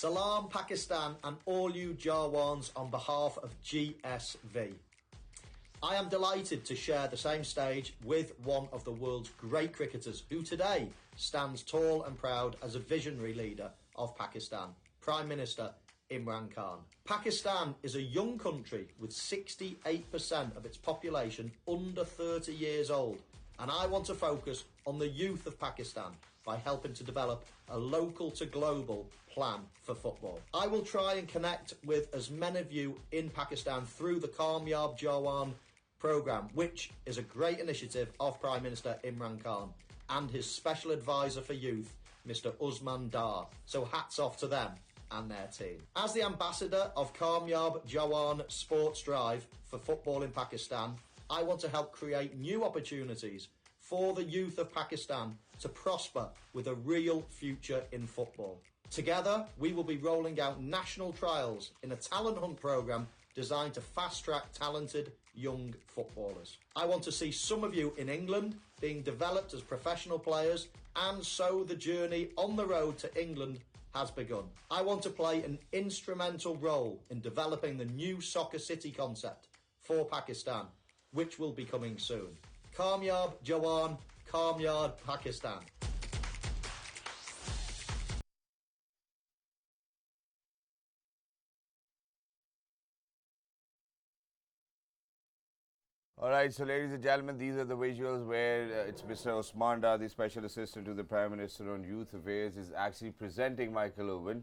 Salam Pakistan and all you Jawans on behalf of GSV. I am delighted to share the same stage with one of the world's great cricketers who today stands tall and proud as a visionary leader of Pakistan, Prime Minister Imran Khan. Pakistan is a young country with 68% of its population under 30 years old, and I want to focus on the youth of Pakistan by helping to develop a local to global plan for football. I will try and connect with as many of you in Pakistan through the Kamyab Jawan program, which is a great initiative of Prime Minister Imran Khan and his special advisor for youth, Mr. Usman Dar. So hats off to them and their team. As the ambassador of Kamyab Jawan Sports Drive for football in Pakistan, I want to help create new opportunities for the youth of Pakistan to prosper with a real future in football. Together, we will be rolling out national trials in a talent hunt program designed to fast-track talented young footballers. I want to see some of you in England being developed as professional players, and so the journey on the road to England has begun. I want to play an instrumental role in developing the new Soccer City concept for Pakistan, which will be coming soon. Kamyab Jawan, Kamyab Pakistan. All right, so ladies and gentlemen, these are the visuals where it's Mr. Usman Dar, the Special Assistant to the Prime Minister on Youth Affairs, is actually presenting Michael Owen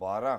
12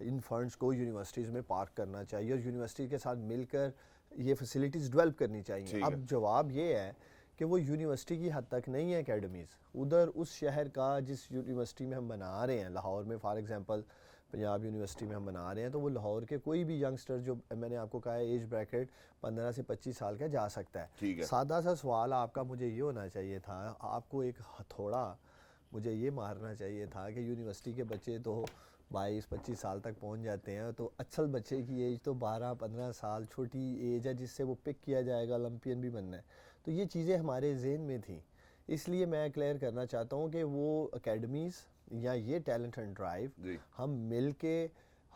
in funds کو universities میں park کرنا چاہیے اور university کے ساتھ مل کر یہ فیسلٹیز ڈیولپ کرنی چاہیے. اب جواب یہ ہے کہ وہ یونیورسٹی کی حد تک نہیں ہے اکیڈمیز, ادھر اس شہر کا جس یونیورسٹی میں ہم بنا رہے ہیں, لاہور میں فار ایگزامپل پنجاب یونیورسٹی میں ہم بنا رہے ہیں, تو وہ لاہور کے کوئی بھی ینگسٹر جو میں نے آپ کو کہا ہے ایج بریکٹ 15 سے 25 سال کا جا سکتا ہے. سادہ سا سوال آپ کا مجھے یہ ہونا چاہیے تھا, آپ کو ایک ہتھوڑا مجھے یہ مارنا چاہیے تھا کہ یونیورسٹی کے بچے تو 22-25 سال تک پہنچ جاتے ہیں, تو اصل بچے کی ایج تو 12-15 سال چھوٹی ایج ہے جس سے وہ پک کیا جائے گا, اولمپئن بھی بننا ہے. تو یہ چیزیں ہمارے ذہن میں تھیں, اس لیے میں کلیئر کرنا چاہتا ہوں کہ وہ اکیڈمیز یا یہ ٹیلنٹ اینڈ ڈرائیو ہم مل کے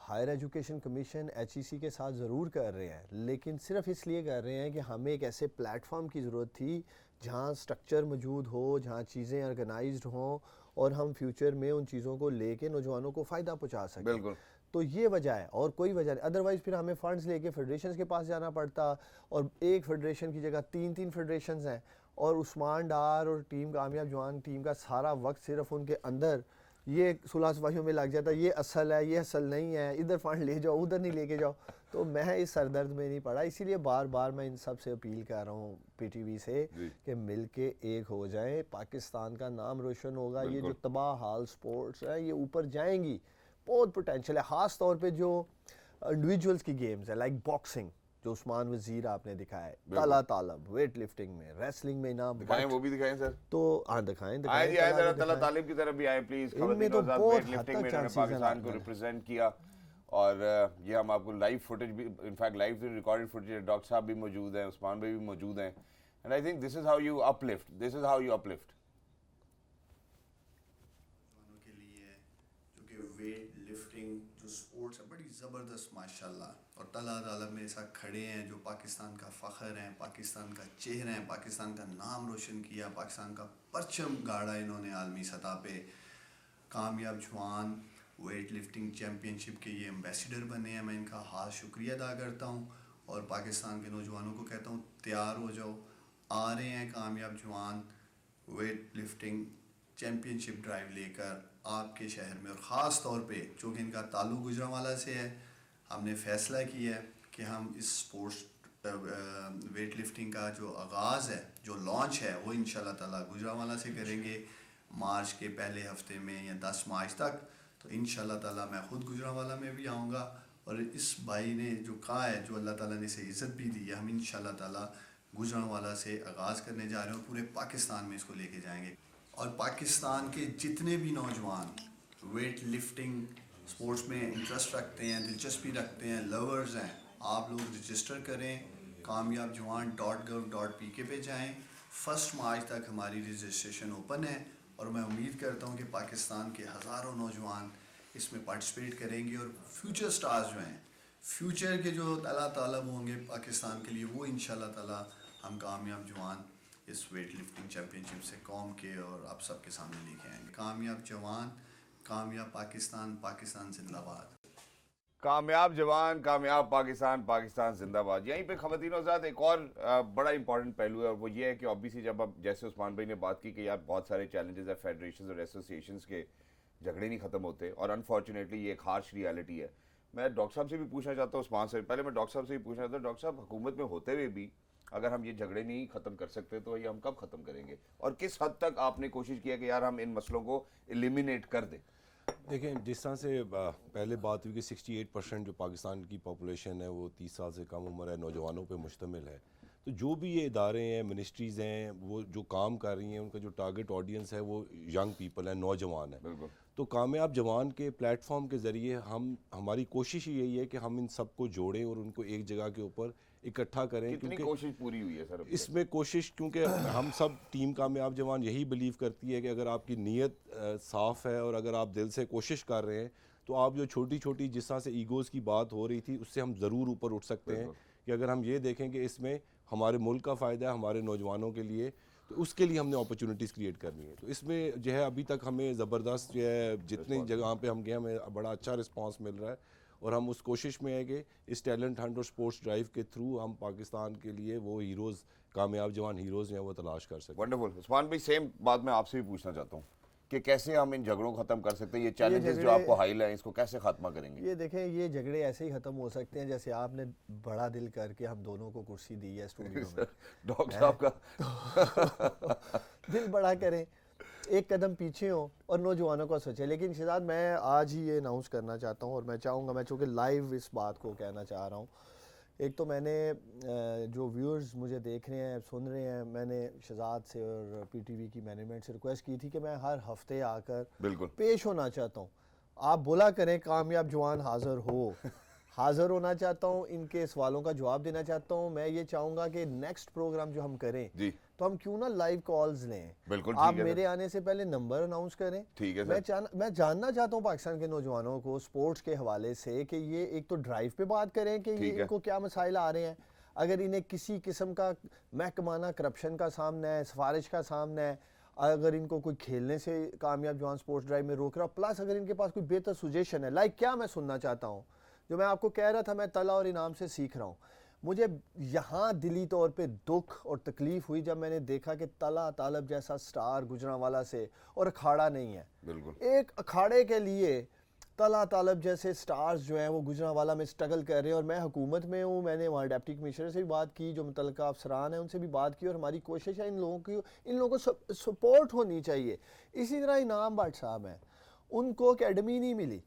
ہائر ایجوکیشن کمیشن HEC کے ساتھ ضرور کر رہے ہیں, لیکن صرف اس لیے کر رہے ہیں کہ ہمیں ایک ایسے پلیٹ فارم کی ضرورت تھی جہاں سٹرکچر موجود ہو, جہاں چیزیں آرگنائزڈ ہوں اور ہم فیوچر میں ان چیزوں کو لے کے نوجوانوں کو فائدہ پہنچا سکیں. بالکل, تو یہ وجہ ہے اور کوئی وجہ نہیں. ادروائز پھر ہمیں فنڈز لے کے فیڈریشنز کے پاس جانا پڑتا, اور ایک فیڈریشن کی جگہ 3 فیڈریشنز ہیں, اور عثمان ڈار اور ٹیم کامیاب جوان ٹیم کا سارا وقت صرف ان کے اندر یہ صلح صفائیوں میں لگ جاتا, یہ اصل ہے, یہ اصل نہیں ہے, ادھر فنڈ لے جاؤ, ادھر نہیں لے کے جاؤ. تو میں اس سردرد میں نہیں پڑا, اسی لیے بار بار میں ان سب سے اپیل کر رہا ہوں PTV سے کہ مل کے ایک ہو جائیں, پاکستان کا نام روشن ہوگا. یہ جو تباہ حال سپورٹس ہیں یہ اوپر جائیں گی, بہت پوٹینشیل ہے, خاص طور پہ جو انڈیویجولز کی گیمز ہیں لائک باکسنگ جو عثمان وزیر آپ نے دکھایا ہے, تالا طالب ویٹ لفٹنگ میں, ریسلنگ میں نام دکھائیں, وہ بھی دکھائیں سر. تو ہاں دکھائیں ذرا تالا طالب کی طرف بھی آئیں پلیز. خواتین آزاد ویٹ لفٹنگ میں انہوں نے پاکستان کو ریپرزینٹ کیا, اور یہ ہم آپ کو لائیو فوٹیج بھی, in fact live recorded footage, doctor صاحب بھی موجود ہیں, عثمان بھائی بھی موجود ہیں. And I think this is how you uplift, this is how you uplift. کے لیے جو کہ ویٹ لفٹنگ جو سپورٹس ہے بڑی زبردست ماشاء اللہ, اور طلعہ طالب میرے ساتھ کھڑے ہیں جو پاکستان کا فخر ہیں, پاکستان کا چہرہ ہیں, پاکستان کا نام روشن کیا, پاکستان کا پرچم گاڑا انہوں نے عالمی سطح پہ. کامیاب جوان ویٹ لفٹنگ چیمپئن شپ کے یہ ایمبیسیڈر بنے ہیں, میں ان کا خاص شکریہ ادا کرتا ہوں, اور پاکستان کے نوجوانوں کو کہتا ہوں تیار ہو جاؤ, آ رہے ہیں کامیاب جوان ویٹ لفٹنگ چیمپئن شپ ڈرائیو لے کر آپ کے شہر میں. اور خاص طور پہ چونکہ ان کا تعلق گجرانوالہ سے ہے, ہم نے فیصلہ کیا ہے کہ ہم اس اسپورٹس ویٹ لفٹنگ کا جو آغاز ہے, جو لانچ ہے, وہ انشاءاللہ تعالیٰ گجرانوالہ سے کریں گے مارچ کے پہلے ہفتے میں یا 10 مارچ تک. تو انشاءاللہ تعالیٰ میں خود گجرانوالہ میں بھی آؤں گا, اور اس بھائی نے جو کہا ہے, جو اللہ تعالیٰ نے اسے عزت بھی دی ہے, ہم انشاءاللہ تعالیٰ گجرانوالہ سے آغاز کرنے جا رہے ہیں اور پورے پاکستان میں اس کو لے کے جائیں گے. اور پاکستان کے جتنے بھی نوجوان ویٹ لفٹنگ سپورٹس میں انٹرسٹ رکھتے ہیں, دلچسپی رکھتے ہیں, لورز ہیں, آپ لوگ رجسٹر کریں, کامیاب جوان .gov.pk پہ جائیں. 1 مارچ تک ہماری رجسٹریشن اوپن ہے, اور میں امید کرتا ہوں کہ پاکستان کے ہزاروں نوجوان اس میں پارٹیسپیٹ کریں گے, اور فیوچر سٹارز جو ہیں, فیوچر کے جو اللہ طالب ہوں گے پاکستان کے لیے, وہ انشاءاللہ تعالیٰ ہم کامیاب جوان اس ویٹ لفٹنگ چیمپئن شپ سے قوم کے اور آپ سب کے سامنے لے کے آئیں گے. کامیاب جوان, کامیاب پاکستان, پاکستان زندہ باد. کامیاب جوان, کامیاب پاکستان, پاکستان زندہ باد. یہیں پہ خواتین آزاد ایک اور بڑا امپورٹنٹ پہلو ہے, اور وہ یہ ہے کہ obviously جب اب جیسے عثمان بھائی نے بات کی کہ یار بہت سارے چیلنجز ہیں فیڈریشنز اور ایسوسیشنز کے, جھگڑے نہیں ختم ہوتے, اور انفارچونیٹلی یہ ایک ہارش ریالٹی ہے. میں ڈاکٹر صاحب سے بھی پوچھنا چاہتا ہوں, عثمان سے پہلے میں ڈاکٹر صاحب سے بھی پوچھنا چاہتا ہوں, ڈاکٹر صاحب حکومت میں ہوتے ہوئے بھی اگر ہم یہ جھگڑے نہیں ختم کر سکتے تو یہ ہم کب ختم کریں گے, اور کس حد تک آپ نے کوشش کیا کہ یار ہم ان مسئلوں کو ایلیمینیٹ کر دیں؟ دیکھیں, جس طرح سے پہلے بات ہوئی کہ 68% جو پاکستان کی پاپولیشن ہے وہ 30 سال سے کم عمر ہے, نوجوانوں پہ مشتمل ہے. تو جو بھی یہ ادارے ہیں, منسٹریز ہیں, وہ جو کام کر رہی ہیں, ان کا جو ٹارگٹ آڈینس ہے وہ ینگ پیپل ہے, نوجوان ہے. تو کامیاب جوان کے پلیٹ فارم کے ذریعے ہماری کوشش یہی ہے کہ ہم ان سب کو جوڑیں اور ان کو ایک جگہ کے اوپر اکٹھا کریں. کتنی کوشش پوری ہوئی ہے سر اس میں کوشش, کیونکہ ہم سب ٹیم کامیاب جوان یہی بلیو کرتی ہے کہ اگر آپ کی نیت صاف ہے اور اگر آپ دل سے کوشش کر رہے ہیں تو آپ جو چھوٹی چھوٹی جس طرح سے ایگوز کی بات ہو رہی تھی اس سے ہم ضرور اوپر اٹھ سکتے ہیں. کہ اگر ہم یہ دیکھیں کہ اس میں ہمارے ملک کا فائدہ ہے, ہمارے نوجوانوں کے لیے, تو اس کے لیے ہم نے اپرچونیٹیز کریٹ کرنی ہے. تو اس میں جو ہے ابھی تک ہمیں زبردست جو ہے جتنی جگہ پہ ہم گئے ہمیں بڑا اچھا رسپانس مل رہا ہے, اور ہم اس کوشش میں ہیں کہ اس ٹیلنٹ ہنٹ اور سپورٹس ڈرائیو کے تھرو ہم پاکستان کے لیے وہ ہیروز, کامیاب جوان ہیروز ہیں, وہ تلاش کر سکیں. ونڈرفل. عثمان بھائی سیم بات میں آپ سے بھی پوچھنا چاہتا ہوں کہ کیسے ہم ان جھگڑوں کو ختم کر سکتے ہیں؟ یہ چیلنجز جو آپ کو حائل ہیں اس کو کیسے خاتمہ کریں گے؟ یہ دیکھیں یہ جھگڑے ایسے ہی ختم ہو سکتے ہیں جیسے آپ نے بڑا دل کر کے ہم دونوں کو کرسی دی ہے اسٹوڈیو میں. ڈاکٹر صاحب کا دل بڑا کریں, ایک قدم پیچھے ہوں اور نوجوانوں کو سوچیں. لیکن شہزاد میں آج ہی یہ اناؤنس کرنا چاہتا ہوں اور میں چاہوں گا, میں چونکہ لائیو اس بات کو کہنا چاہ رہا ہوں, ایک تو میں نے جو ویورز مجھے دیکھ رہے ہیں سن رہے ہیں, میں نے شہزاد سے اور پی ٹی وی کی مینجمنٹ سے ریکویسٹ کی تھی کہ میں ہر ہفتے آ کر بالکل پیش ہونا چاہتا ہوں. آپ بولا کریں کامیاب جوان حاضر ہو, حاضر ہونا چاہتا ہوں, ان کے سوالوں کا جواب دینا چاہتا ہوں. میں یہ چاہوں گا کہ نیکسٹ پروگرام جو ہم کریں جی تو ہم کیوں نہ لائیو کالز لیں. بالکل آپ میرے آنے سے پہلے نمبر اناؤنس کریں. ٹھیک ہے میں جاننا چاہتا ہوں پاکستان کے نوجوانوں کو سپورٹس کے حوالے سے کہ یہ ایک تو ڈرائیو پہ بات کریں کہ یہ ان کو کیا مسائل آ رہے ہیں. اگر انہیں کسی قسم کا محکمانہ کرپشن کا سامنا ہے, سفارش کا سامنا ہے, اگر ان کو کوئی کھیلنے سے کامیاب جوان سپورٹس ڈرائیو میں روک رہا, پلس اگر ان کے پاس کوئی بہتر سجیشن ہے, لائک کیا میں سننا چاہتا ہوں جو میں آپ کو کہہ رہا تھا, میں طلع اور انعام سے سیکھ رہا ہوں. مجھے یہاں دلی طور پہ دکھ اور تکلیف ہوئی جب میں نے دیکھا کہ طلع طالب جیسا سٹار گجرانوالہ سے, اور اکھاڑا نہیں ہے, بالکل ایک اکھاڑے کے لیے طلع طالب جیسے سٹارز جو ہیں وہ گجرانوالہ میں سٹرگل کر رہے ہیں. اور میں حکومت میں ہوں, میں نے وہاں ڈپٹی کمشنر سے بھی بات کی, جو متعلقہ افسران ہیں ان سے بھی بات کی, اور ہماری کوشش ہے ان لوگوں کو سپورٹ ہونی چاہیے. اسی طرح انعام بٹ صاحب ہیں, ان کو اکیڈمی نہیں ملی.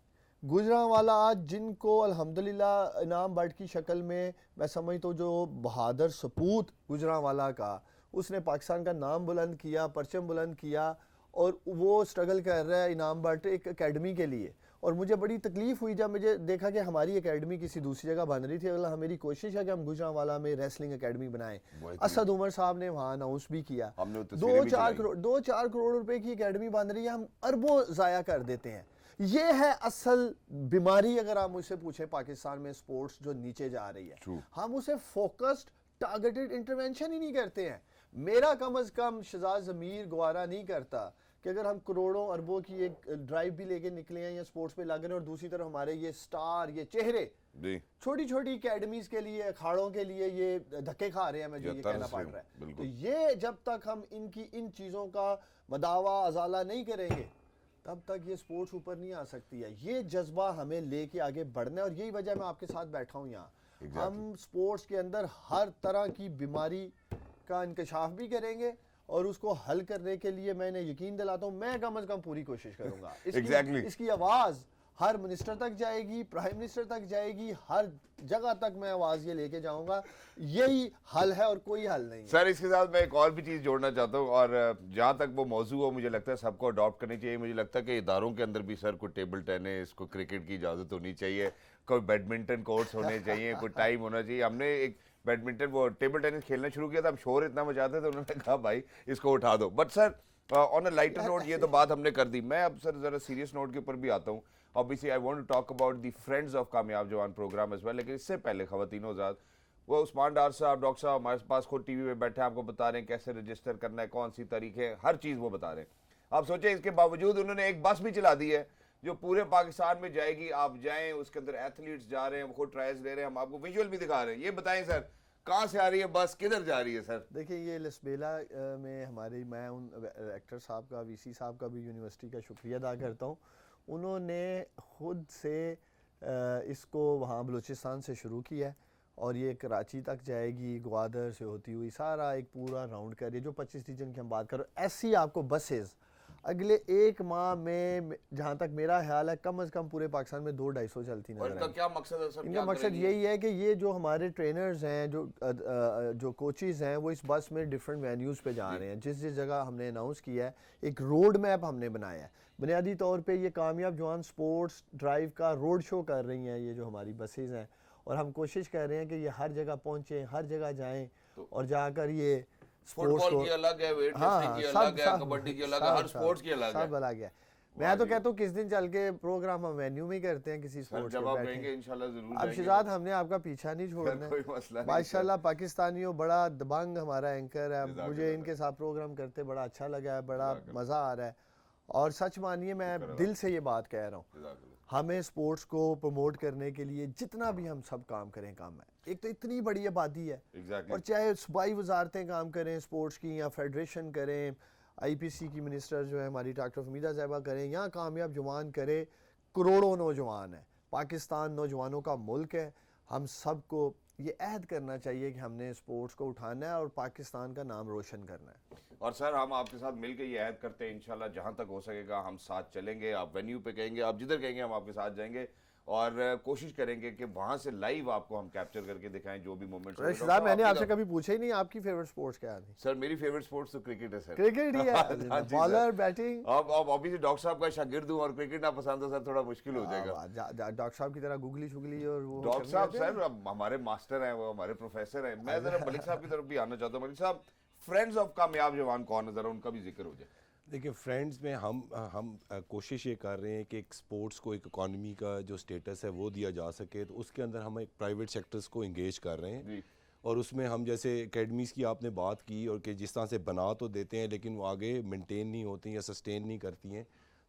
گجرانوالہ آج جن کو الحمدللہ انعام بٹ کی شکل میں سمجھتا ہوں جو بہادر سپوت گجرانوالہ کا, اس نے پاکستان کا نام بلند کیا, پرچم بلند کیا, اور وہ سٹرگل کر رہا ہے انعام بٹ ایک اکیڈمی کے لیے. اور مجھے بڑی تکلیف ہوئی جب مجھے دیکھا کہ ہماری اکیڈمی کسی دوسری جگہ بن رہی تھی. اللہ میری کوشش ہے کہ ہم گجرانوالہ میں ریسلنگ اکیڈمی بنائیں. اسد عمر صاحب نے وہاں اناؤنس بھی کیا, 2-4 کروڑ روپے کی اکیڈمی بن رہی ہے, ہم اربوں ضائع کر دیتے ہیں. یہ ہے اصل بیماری اگر آپ مجھ سے پوچھیں پاکستان میں سپورٹس جو نیچے جا رہی ہے. ہم اسے فوکسڈ ٹارگیٹڈ انٹرونشن ہی نہیں کرتے ہیں. میرا کم از کم شہزاد ضمیر گوارا نہیں کرتا کہ اگر ہم کروڑوں اربوں کی ایک ڈرائیو بھی لے کے نکلے ہیں یا سپورٹس پہ لگ رہے ہیں, اور دوسری طرف ہمارے یہ سٹار, یہ چہرے چھوٹی چھوٹی اکیڈمیز کے لیے, اکھاڑوں کے لیے یہ دھکے کھا رہے ہیں, مجھے یہ کہنا پڑ رہا ہے. تو یہ جب تک ہم ان چیزوں کا مداوع ازالہ نہیں کریں گے تب تک یہ سپورٹس اوپر نہیں آ سکتی ہے. یہ جذبہ ہمیں لے کے آگے بڑھنا ہے, اور یہی وجہ میں آپ کے ساتھ بیٹھا ہوں یہاں. ہم سپورٹس کے اندر ہر طرح کی بیماری کا انکشاف بھی کریں گے, اور اس کو حل کرنے کے لیے میں نے یقین دلاتا ہوں, میں کم از کم پوری کوشش کروں گا. اس کی آواز ہر منسٹر تک جائے گی, پرائم منسٹر تک جائے گی, ہر جگہ تک میں آواز یہ لے کے جاؤں گا. یہی حل ہے اور کوئی حل نہیں. سر اس کے ساتھ میں ایک اور بھی چیز جوڑنا چاہتا ہوں, اور جہاں تک وہ موضوع ہو مجھے لگتا ہے سب کو اڈاپٹ کرنی چاہیے. مجھے لگتا ہے کہ اداروں کے اندر بھی سر کوئی ٹیبل ٹینس, کوئی کرکٹ کی اجازت ہونی چاہیے, کوئی بیڈمنٹن کورٹس ہونے چاہیے, کوئی ٹائم ہونا چاہیے. ہم نے ایک بیڈمنٹن وہ ٹیبل ٹینس کھیلنا شروع کیا تھا, ہم شور اتنا مچاتے تھے, انہوں نے کہا بھائی اس کو اٹھا دو. But sir on a lighter note یہ تو بات ہم نے کر دی. میں اب سر ذرا سیریس نوٹ کے اوپر بھی آتا ہوں. obviously I want to talk about the friends of کامیاب جوان پروگرام as well. لیکن اس سے پہلے خواتین و حضرات, وہ عثمان ڈار صاحب, ڈاکٹر صاحب ہمارے پاس خود ٹی وی میں بیٹھے ہیں, آپ کو بتا رہے ہیں کیسے رجسٹر کرنا ہے, کون سی تاریخ ہے, ہر چیز وہ بتا رہے ہیں. آپ سوچیں اس کے باوجود انہوں نے ایک بس بھی چلا دی ہے جو پورے پاکستان میں جائے گی. آپ جائیں, اس کے اندر ایتھلیٹس جا رہے ہیں, وہ خود ٹرائلز لے رہے ہیں, ہم آپ کو ویژول بھی دکھا رہے ہیں. یہ بتائیں سر کہاں سے آ رہی ہے بس, کدھر جا رہی ہے سر؟ دیکھیں یہ لسبیلا میں ہماری, میں ان ایکٹر صاحب کا, وی سی صاحب کا بھی یونیورسٹی کا شکریہ ادا کرتا ہوں. انہوں نے خود سے اس کو وہاں بلوچستان سے شروع کیا ہے, اور یہ کراچی تک جائے گی, گوادر سے ہوتی ہوئی سارا ایک پورا راؤنڈ کر رہی ہے. جو 25 ریجن کی ہم بات کر رہے ہیں, ایسی آپ کو بسیز اگلے 1 ماہ میں جہاں تک میرا خیال ہے کم از کم پورے پاکستان میں 200-250 چلتی نظر آئیں. ان کا کیا مقصد ہے سر؟ ان کا مقصد یہی ہے کہ یہ جو ہمارے ٹرینرز ہیں, جو کوچز ہیں, وہ اس بس میں ڈفرینٹ وینیوز پہ جا رہے ہیں. جس جگہ ہم نے اناؤنس کیا ہے, ایک روڈ میپ ہم نے بنایا ہے. بنیادی طور پہ یہ کامیاب جوان سپورٹس ڈرائیو کا روڈ شو کر رہی ہیں یہ جو ہماری بسیز ہیں, اور ہم کوشش کر رہے ہیں کہ یہ ہر جگہ پہنچیں, ہر جگہ جائیں, اور جا کر یہ فٹ بال کی الگ ہے, ویٹ لفٹنگ کی الگ ہے, کبڈی کی الگ ہے, ہر سپورٹس کی الگ ہے, سب الگ ہے. میں تو کہتا ہوں کس دن چل کے پروگرام ہم وینیو میں کرتے ہیں کسی سپورٹس جب آپ کہیں گے انشاءاللہ ضرور. اب شہزاد ہم نے آپ کا پیچھا نہیں چھوڑنا ہے. ماشاءاللہ پاکستانیوں بڑا دبنگ ہمارا اینکر ہے, مجھے ان کے ساتھ پروگرام کرتے بڑا اچھا لگا ہے, بڑا مزہ آ رہا ہے. اور سچ مانیے میں دل سے یہ بات کہہ رہا ہوں, ہمیں سپورٹس کو پروموٹ کرنے کے لیے جتنا بھی ہم سب کام کریں کام ہے. ایک تو اتنی بڑی آبادی ہے, اور چاہے صوبائی وزارتیں کام کریں سپورٹس کی, یا فیڈریشن کریں, IPC کی منسٹر جو ہے ہماری ڈاکٹر فمیدہ صاحبہ کریں, یہاں کامیاب جوان کرے, کروڑوں نوجوان ہیں, پاکستان نوجوانوں کا ملک ہے. ہم سب کو یہ عہد کرنا چاہیے کہ ہم نے اسپورٹس کو اٹھانا ہے اور پاکستان کا نام روشن کرنا ہے. اور سر ہم آپ کے ساتھ مل کے یہ عہد کرتے ہیں انشاءاللہ جہاں تک ہو سکے گا ہم ساتھ چلیں گے. آپ وینیو پہ کہیں گے, آپ جدھر کہیں گے ہم آپ کے ساتھ جائیں گے اور کوشش کریں گے کہ وہاں سے لائیو آپ کو ہم کیپچر کر کے دکھائیں جو بھی مومنٹس. رشید صاحب میں نے آپ سے کبھی پوچھا ہی نہیں آپ کی فیورٹ سپورٹس کیا تھی. سر میری فیورٹ سپورٹس تو کرکٹ ہے سر. کرکٹ ہی ہے, بالر بیٹنگ. اب obviously ڈاکٹر صاحب کا شاگرد ہوں اور کرکٹ نہ پسند تو سر تھوڑا مشکل ہو جائے گا. ڈاکٹر صاحب کی طرح گوگلی شگلی اور وہ ڈاکٹر صاحب سر ہمارے ماسٹر ہیں, وہ ہمارے پروفیسر ہیں. میں ذرا ملک صاحب کی طرف بھی آنا چاہتا ہوں. ملک صاحب فرینڈز آف کامیاب جوان کون ہے, ذرا ان کا بھی ذکر ہو جائے. دیکھیں فرینڈز میں ہم کوشش یہ کر رہے ہیں کہ ایک سپورٹس کو ایک اکانومی کا جو سٹیٹس ہے وہ دیا جا سکے, تو اس کے اندر ہم ایک پرائیویٹ سیکٹرز کو انگیج کر رہے ہیں. اور اس میں ہم جیسے اکیڈمیز کی آپ نے بات کی اور کہ جس طرح سے بنا تو دیتے ہیں لیکن وہ آگے مینٹین نہیں ہوتی یا سسٹین نہیں کرتی ہیں,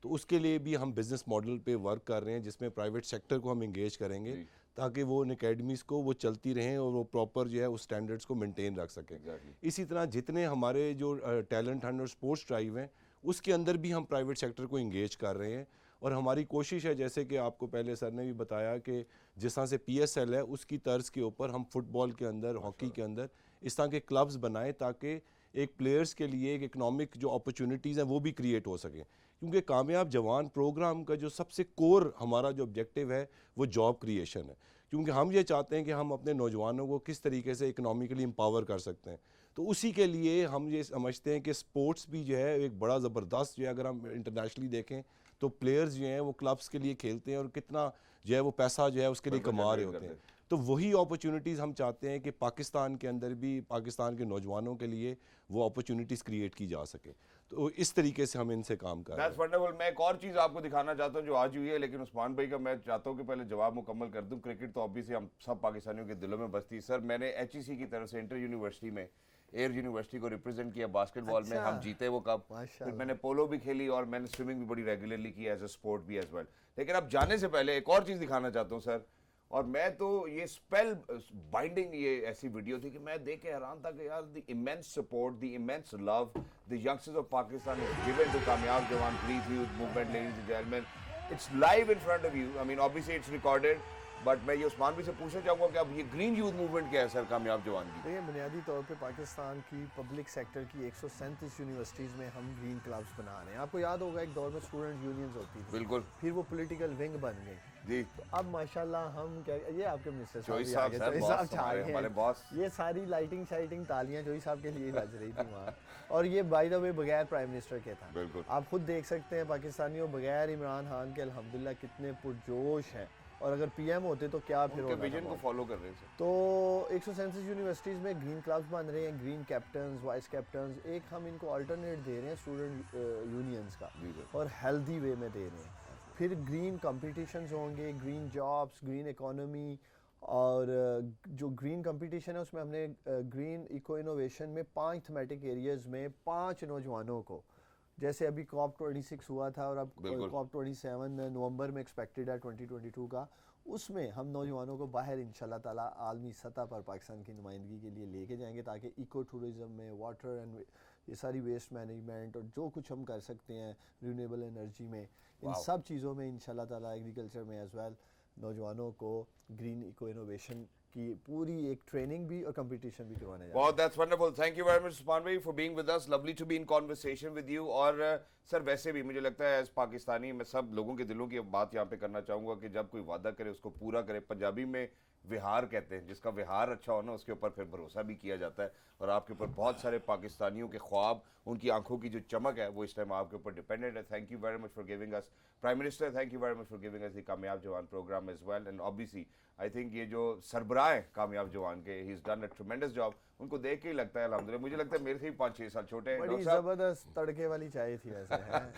تو اس کے لیے بھی ہم بزنس ماڈل پہ ورک کر رہے ہیں جس میں پرائیویٹ سیکٹر کو ہم انگیج کریں گے تاکہ وہ ان اکیڈمیز کو وہ چلتی رہیں اور وہ پراپر جو ہے اس سٹینڈرڈس کو مینٹین رکھ سکیں. اسی طرح جتنے ہمارے جو ٹیلنٹ ہنٹ اور اسپورٹس ڈرائیو ہیں اس کے اندر بھی ہم پرائیویٹ سیکٹر کو انگیج کر رہے ہیں. اور ہماری کوشش ہے جیسے کہ آپ کو پہلے سر نے بھی بتایا کہ جس طرح سے PSL ہے اس کی طرز کے اوپر ہم فٹ بال کے اندر, ہاکی کے اندر اس طرح کے کلبز بنائیں تاکہ ایک پلیئرز کے لیے ایک اکنامک جو اپرچونیٹیز ہیں وہ بھی کریٹ ہو سکیں. کیونکہ کامیاب جوان پروگرام کا جو سب سے کور ہمارا جو آبجیکٹیو ہے وہ جاب کریشن ہے, کیونکہ ہم یہ چاہتے ہیں کہ ہم اپنے نوجوانوں کو کس طریقے سے اکنامکلی امپاور کر سکتے ہیں. تو اسی کے لیے ہم یہ سمجھتے ہیں کہ سپورٹس بھی جو ہے ایک بڑا زبردست جو ہے, اگر ہم انٹرنیشنلی دیکھیں تو پلیئرز جو ہیں وہ کلبس کے لیے کھیلتے ہیں اور کتنا جو ہے وہ پیسہ جو ہے اس کے لیے کما رہے ہوتے ہیں. تو وہی اپرچونیٹیز ہم چاہتے ہیں کہ پاکستان کے اندر بھی پاکستان کے نوجوانوں کے لیے وہ اپرچونیٹیز کریٹ کی جا سکے. تو اس طریقے سے ہم ان سے کام کر رہے ہیں. That's wonderful. میں ایک اور چیز آپ کو دکھانا چاہتا ہوں جو آج ہوئی ہے, لیکن عثمان بھائی کا میں چاہتا ہوں کہ پہلے جواب مکمل کر دوں. کرکٹ تو obviously ہم سب پاکستانیوں کے دلوں میں بستی. سر میں نے HEC کی طرف سے انٹر یونیورسٹی میں ایئر یونیورسٹی کو ریپرزینٹ کیا باسکٹ بال میں, ہم جیتے وہ کپ. پھر میں نے پولو بھی کھیلی اور میں نے سوئمنگ بھی بڑی ریگولرلی کی ایز اے اسپورٹ بھی ایز ویل. لیکن اب جانے سے پہلے ایک اور چیز دکھانا چاہتا ہوں سر, اور میں تو یہ اسپیل بائنڈنگ یہ ایسی ویڈیو تھی کہ میں دیکھ کے حیران تھا کہ یار the immense support, the immense love the youngsters of Pakistan is given to Kamyab Jawan please youth movement. Ladies and gentleman, it's live in front of you. I mean obviously it's recorded, but میں یہ عثمان بھی سے پوچھنا چاہوں گا کہ اب یہ گرین یوتھ موومنٹ کیا ہے سر کامیاب جوان کی؟ دیکھیں بنیادی طور پہ پاکستان کی پبلک سیکٹر کی 137 یونیورسٹیز میں ہم گرین کلبز بنا رہے ہیں. آپ کو یاد ہوگا ایک دور میں اسٹوڈنٹ یونینز ہوتی تھی, بالکل, پھر وہ پولیٹیکل ونگ بن گئی. جی تو اب ماشاءاللہ ہم کیا, یہ آپ کے منسٹر چوئی صاحب ہمارے باس, یہ ساری لائٹنگ شائٹنگ تالیاں چوئی صاحب کے لیے بج رہی تھی وہاں. اور یہ بائی دا وے بغیر پرائم منسٹر کے تھا. بالکل آپ خود دیکھ سکتے ہیں پاکستانیوں بغیر عمران خان کے الحمدللہ کتنے پرجوش ہیں, اور اگر PM ہوتے تو کیا پھر ہوتا. ویژن کو فالو کر رہے ہیں. تو 137 یونیورسٹیز میں گرین کلبز بن رہے ہیں, گرین کیپٹنز, وائس کیپٹنز. ایک ہم ان کو آلٹرنیٹ دے رہے ہیں اسٹوڈنٹ یونینز کا, اور ہیلدی وے میں دے رہے ہیں. پھر گرین کمپٹیشنز ہوں گے, گرین جابس, گرین اکانومی. اور جو گرین کمپٹیشن ہے اس میں ہم نے گرین ایکو انوویشن میں 5 تھیمیٹک ایریاز میں 5 نوجوانوں کو, جیسے ابھی COP26 ہوا تھا اور اب COP27 نومبر میں ایکسپیکٹڈ ہے 2022 کا, اس میں ہم نوجوانوں کو باہر انشاءاللہ تعالیٰ عالمی سطح پر پاکستان کی نمائندگی کے لیے لے کے جائیں گے تاکہ ایکو ٹورزم میں, واٹر اینڈ یہ ساری ویسٹ مینجمنٹ اور جو کچھ ہم کر سکتے ہیں رینیویبل انرجی میں, ان سب چیزوں میں انشاءاللہ تعالیٰ ایگریکلچر میں ایز ویل نوجوانوں کو گرین ایکو انوویشن کی پوری ایک ٹریننگ بھی اور کمپٹیشن بھی کروانے جا رہے ہیں. Wow, that's wonderful. Thank you very much عثمان بھائی for being with us. Lovely to be in conversation with you. اور سر ویسے بھی مجھے لگتا ہے ایز پاکستانی میں سب لوگوں کے دلوں کی بات یہاں پہ کرنا چاہوں گا کہ جب کوئی وعدہ کرے اس کو پورا کرے. پنجابی میں وہار کہتے ہیں, جس کا وہار اچھا ہونا اس کے اوپر پھر بھروسہ بھی کیا جاتا ہے, اور آپ کے اوپر بہت سارے پاکستانیوں کے خواب, ان کی آنکھوں کی جو چمک ہے وہ اس ٹائم آپ کے اوپر ڈیپینڈنٹ ہے. Thank you very much for giving us, prime minister thank you very much for giving us the Kamyab Jawan program as well. And obviously I think یہ جو سربراہ ہیں کامیاب جوان کے, he is done a tremendous job. ان کو دیکھ کے ہی لگتا ہے الحمدللہ, مجھے لگتا ہے میرے سے ہی 5-6 سال چھوٹے ہیں. بڑی زبردست تڑکے والی چائے تھی ویسے,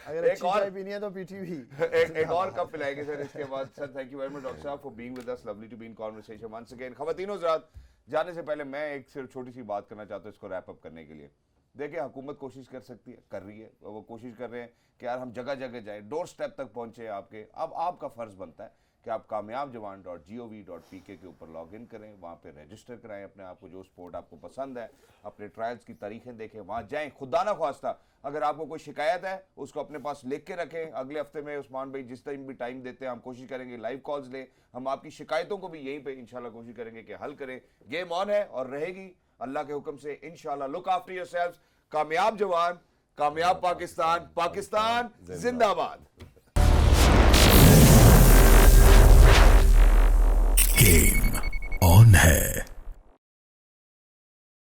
اگر اچھی چائے پینی ہے تو پیٹی بھی. ایک اور کپ پلائیں گے سر اس کے بعد. Sir thank you very much doctor صاحب for being with us, lovely to be in conversation once again. خواتین و حضرات, جانے سے پہلے میں ایک صرف چھوٹی سی بات کرنا چاہتا ہوں اس کو ریپ اپ کرنے کے لیے. دیکھیں حکومت کوشش کر سکتی ہے, کر رہی ہے, وہ کوشش کر رہے ہیں کہ یار ہم جگہ جگہ جائیں, ڈور سٹیپ تک پہنچے آپ کے. اب آپ کا فرض بنتا ہے کہ کہ آپ kamiabjawan.gov.pk کے اوپر لاگ ان کریں, وہاں پہ رجسٹر کرائیں اپنے آپ کو, جو سپورٹ آپ کو پسند ہے, اپنے ٹرائلز کی تاریخیں دیکھیں, وہاں جائیں. خدا نہ خواستہ اگر آپ کو کوئی شکایت ہے اس کو اپنے پاس لکھ کے رکھیں. اگلے ہفتے میں عثمان بھائی جس ٹائم بھی ٹائم دیتے ہیں ہم کوشش کریں گے لائیو کالز لیں, ہم آپ کی شکایتوں کو بھی یہیں پہ انشاءاللہ کوشش کریں گے کہ حل کریں. گیم آن ہے اور رہے گی اللہ کے حکم سے انشاءاللہ. Look after yourselves. کامیاب جوان, کامیاب پاکستان, پاکستان زندہ باد.